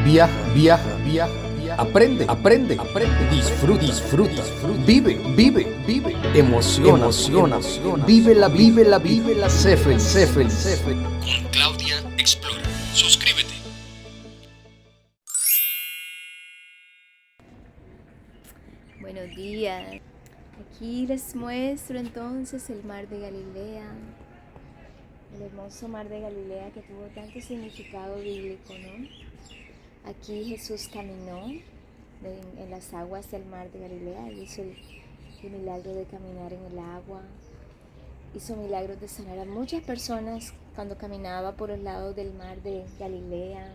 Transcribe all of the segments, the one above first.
viaja, aprende, disfruta, vive, emociona, vive la sé feliz. Con Claudia Explora. Suscríbete. Buenos días. Aquí les muestro entonces el mar de Galilea, el hermoso mar de Galilea que tuvo tanto significado bíblico, ¿no? Aquí Jesús caminó en las aguas del mar de Galilea, hizo el milagro de caminar en el agua, hizo milagros de sanar a muchas personas cuando caminaba por los lados del mar de Galilea,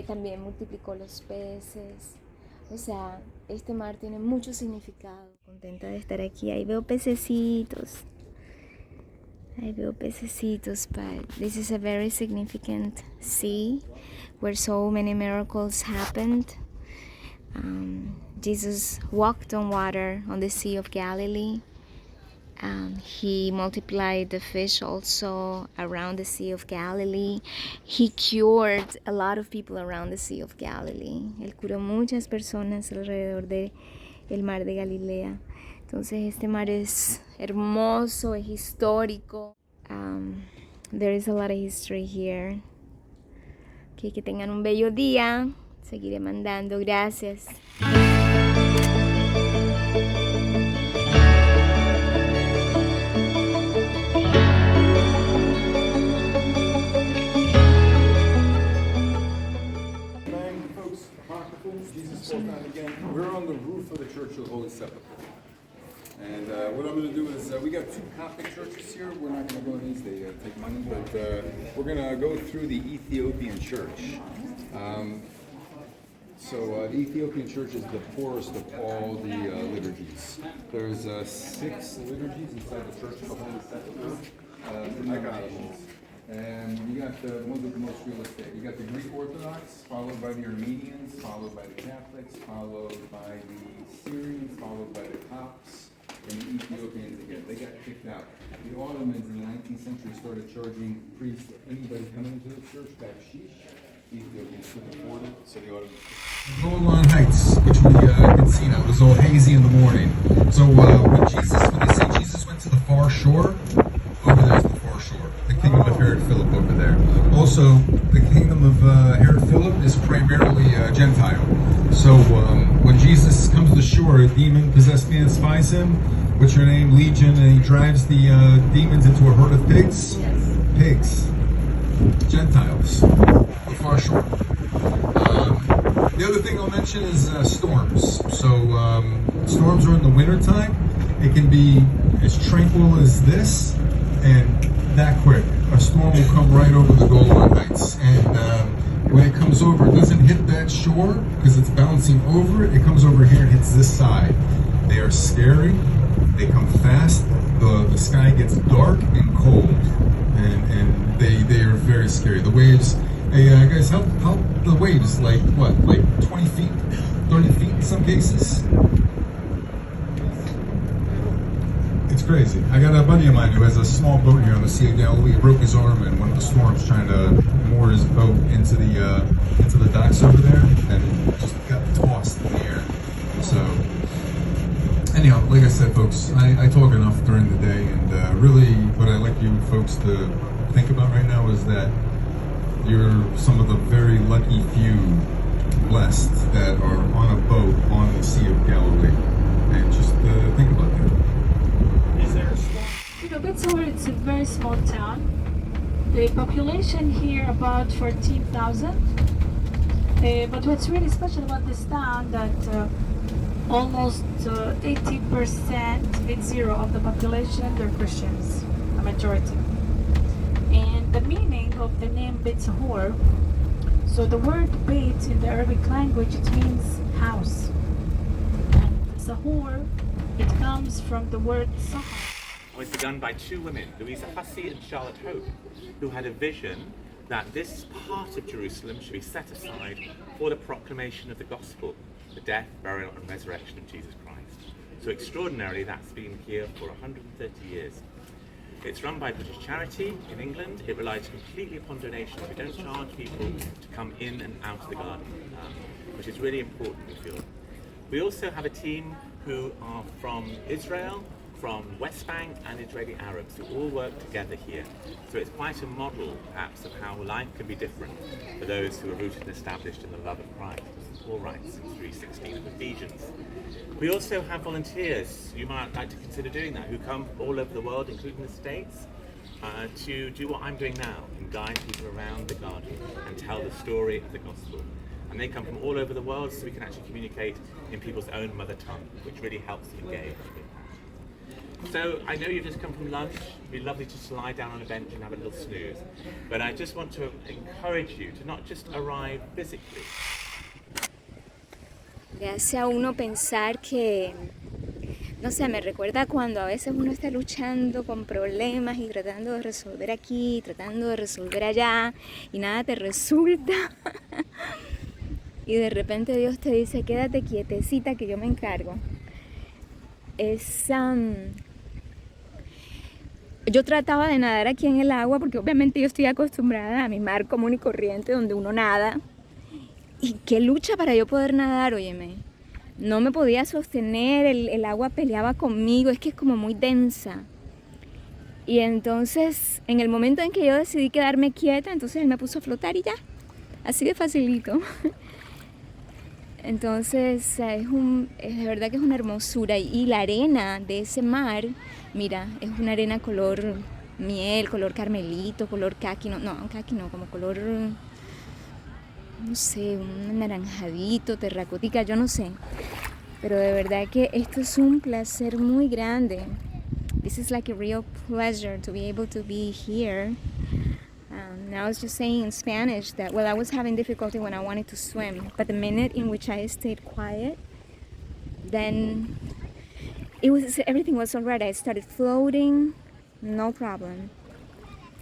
también multiplicó los peces. O sea, este mar tiene mucho significado. Contenta de estar aquí. Ahí veo pececitos. But this is a very significant sea where so many miracles happened. Jesus walked on water on the Sea of Galilee. He multiplied the fish also around the Sea of Galilee. He cured a lot of people around the Sea of Galilee. Él curó muchas personas alrededor del mar de Galilea. Entonces este mar es hermoso, es histórico. There is a lot of history here. Que tengan un bello día. Seguiré mandando. Gracias. We're on the roof of the Church of the Holy Sepulchre. And what I'm going to do is, we got two Coptic churches here. We're not going to go in these, they take money, but we're going to go through the Ethiopian church. So the Ethiopian church is the poorest of all the liturgies. There's 6 liturgies inside the Church of the Holy Sepulchre. And you got the ones with the most realistic. You got the Greek Orthodox, followed by the Armenians, followed by the Catholics, followed by the Syrians, followed by the Copts, and the Ethiopians again. They got kicked out. The Ottomans in the 19th century started charging priests, anybody coming into the church, backsheesh. Ethiopians couldn't afford it, so the Ottomans. Golan Heights, which we can see now, it was all hazy in the morning. So when they say Jesus went to the far shore, over there's the far shore. The kingdom of Herod Philip over there. Also, the kingdom of Herod Philip is primarily Gentile. So when Jesus comes to the shore, a demon-possessed man spies him. What's your name? Legion. And he drives the demons into a herd of pigs. Yes. Pigs. Gentiles. The far shore. The other thing I'll mention is storms. So storms are in the wintertime. It can be as tranquil as this and that quick. A storm will come right over the Golan Heights. And when it comes over, it doesn't hit that shore because it's bouncing over it. It comes over here and hits this side. They are scary. They come fast. The sky gets dark and cold. And they are very scary. The waves, hey guys, how the waves, like what, like 20 feet, 30 feet in some cases? It's crazy. I got a buddy of mine who has a small boat here on the Sea of Galilee. He broke his arm in one of the storms trying to moor his boat into the docks over there, and just got tossed in the air. So, anyhow, like I said, folks, I talk enough during the day, and really what I like you folks to think about right now is that you're some of the very lucky few blessed that are on a boat on the Sea of Galilee. And just think about that. Betzor, it's a very small town. The population here about 14,000. But what's really special about this town that almost 80% with zero of the population, they're Christians, a majority. And the meaning of the name Betzor, so the word Beit in the Arabic language, it means house. And Sahur, it comes from the word Sahar. Was begun by 2 women, Louisa Hussey and Charlotte Hope, who had a vision that this part of Jerusalem should be set aside for the proclamation of the gospel, the death, burial and resurrection of Jesus Christ. So extraordinarily, that's been here for 130 years. It's run by a British charity in England. It relies completely upon donations. We don't charge people to come in and out of the garden, which is really important, we feel. We also have a team who are from Israel, from West Bank and Israeli Arabs who all work together here. So it's quite a model, perhaps, of how life can be different for those who are rooted and established in the love of Christ. Paul writes in 3:16 of Ephesians. We also have volunteers, you might like to consider doing that, who come from all over the world, including the States, to do what I'm doing now and guide people around the garden and tell the story of the gospel. And they come from all over the world, so we can actually communicate in people's own mother tongue, which really helps engage. So I know you've just come from lunch. It'd be lovely just to lie down on a bench and have a little snooze. But I just want to encourage you to not just arrive physically. Le hace a uno pensar que, no sé, me recuerda cuando a veces uno está luchando con problemas y tratando de resolver aquí, tratando de resolver allá y nada te resulta. Y de repente Dios te dice, quédate quietecita que yo me encargo. Yo trataba de nadar aquí en el agua porque obviamente yo estoy acostumbrada a mi mar común y corriente donde uno nada. Y qué lucha para yo poder nadar, óyeme. No me podía sostener, el agua peleaba conmigo, es que es como muy densa. Y entonces, en el momento en que yo decidí quedarme quieta, entonces él me puso a flotar y ya. Así de facilito. Entonces, de verdad que es una hermosura. Y la arena de ese mar, mira, es una arena color miel, color carmelito, color caqui, caqui no, como color, no sé, un naranjadito, terracotica, yo no sé. Pero de verdad que esto es un placer muy grande. This is like a real pleasure to be able to be here. I was just saying in Spanish that, well, I was having difficulty when I wanted to swim, but the minute in which I stayed quiet, then everything was all right. I started floating, no problem.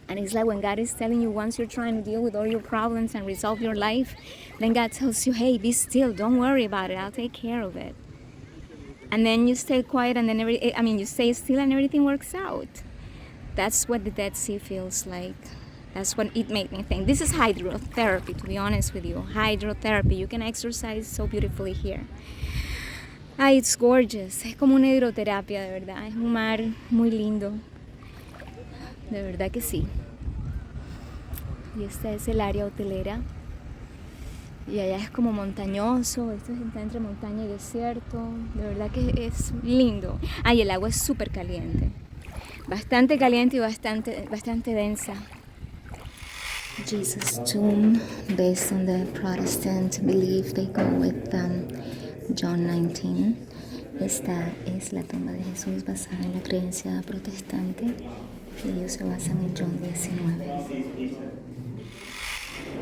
And it's like when God is telling you, once you're trying to deal with all your problems and resolve your life, then God tells you, hey, be still, don't worry about it, I'll take care of it. And then you stay quiet and then you stay still and everything works out. That's what the Dead Sea feels like. That's what it made me think. This is hydrotherapy, to be honest with you. Hydrotherapy. You can exercise so beautifully here. It's gorgeous. Es como una hidroterapia, de verdad. Es un mar muy lindo. De verdad que sí. Y esta es el área hotelera. Y allá es como montañoso. Esto está entre montaña y desierto. De verdad que es lindo. Y el agua es súper caliente. Bastante caliente y bastante densa. Jesus' tomb, based on the Protestant belief, they go with John 19. Esta es la tumba de Jesús basada en la creencia protestante y ellos se basan en John 19.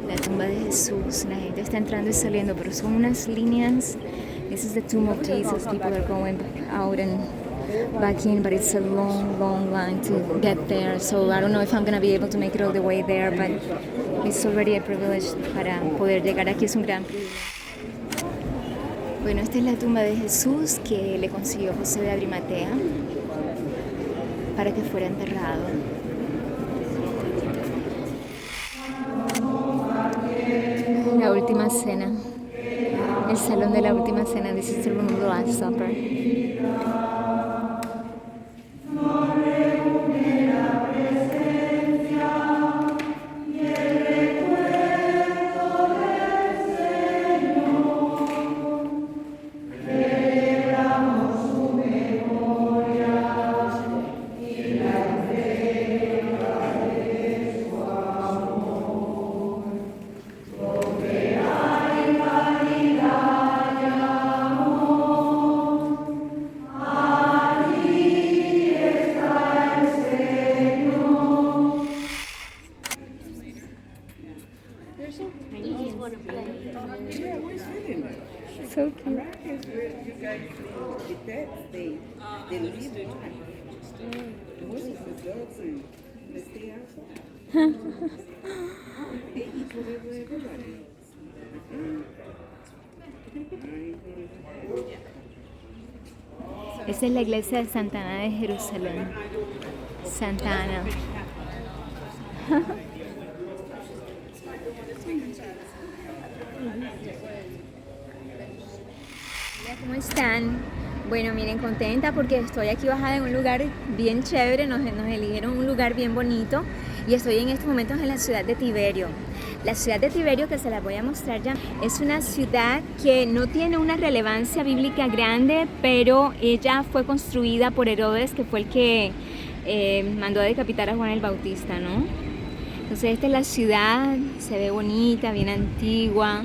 La tumba de Jesús, la gente está entrando y saliendo, pero son unas líneas. This is the tomb of Jesus. People are going out and back in, but it's a long line to get there. So I don't know if I'm going to be able to make it all the way there, but it's already a privilege para poder llegar aquí. Es un gran privilegio. Bueno, esta es la tumba de Jesús que le consiguió José de Arimatea para que fuera enterrado. La última cena. El salón de la última cena. This is the room of the Last Supper. So cute. Esa es la iglesia de Santa Ana de Jerusalén. Santa Ana. Hola, ¿cómo están? Bueno, miren, contenta porque estoy aquí bajada en un lugar bien chévere, nos eligieron un lugar bien bonito y estoy en estos momentos en la ciudad de Tiberio. La ciudad de Tiberio, que se la voy a mostrar ya, es una ciudad que no tiene una relevancia bíblica grande, pero ella fue construida por Herodes, que fue el que mandó a decapitar a Juan el Bautista, ¿no? Entonces esta es la ciudad, se ve bonita, bien antigua.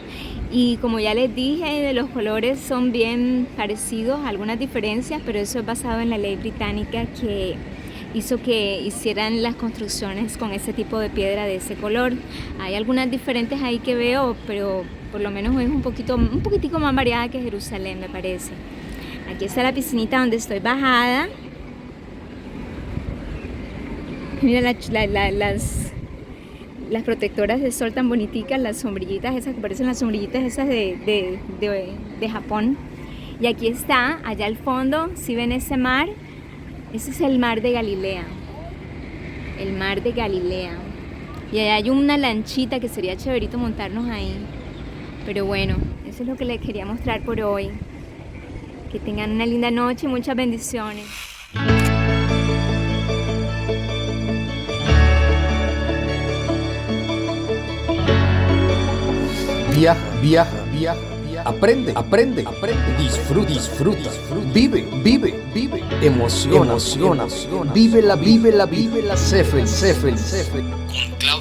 Y como ya les dije, los colores son bien parecidos, algunas diferencias, pero eso es basado en la ley británica que hizo que hicieran las construcciones con ese tipo de piedra de ese color. Hay algunas diferentes ahí que veo, pero por lo menos es un poquitico más variada que Jerusalén, me parece. Aquí está la piscinita donde estoy bajada. Mira las protectoras de sol tan boniticas, las sombrillitas esas que parecen las sombrillitas esas de Japón. Y aquí está, allá al fondo, si ven ese mar, ese es el mar de Galilea. El mar de Galilea. Y allá hay una lanchita que sería chéverito montarnos ahí. Pero bueno, eso es lo que les quería mostrar por hoy. Que tengan una linda noche y muchas bendiciones. Viaja, viaja, viaja, viaja. Aprende, aprende, aprende. Disfruta, disfruta. Vive, vive, vive. Emociona, emociona. Vive la, vive la, vive la. Sé feliz, sé feliz, sé feliz. Con Claudia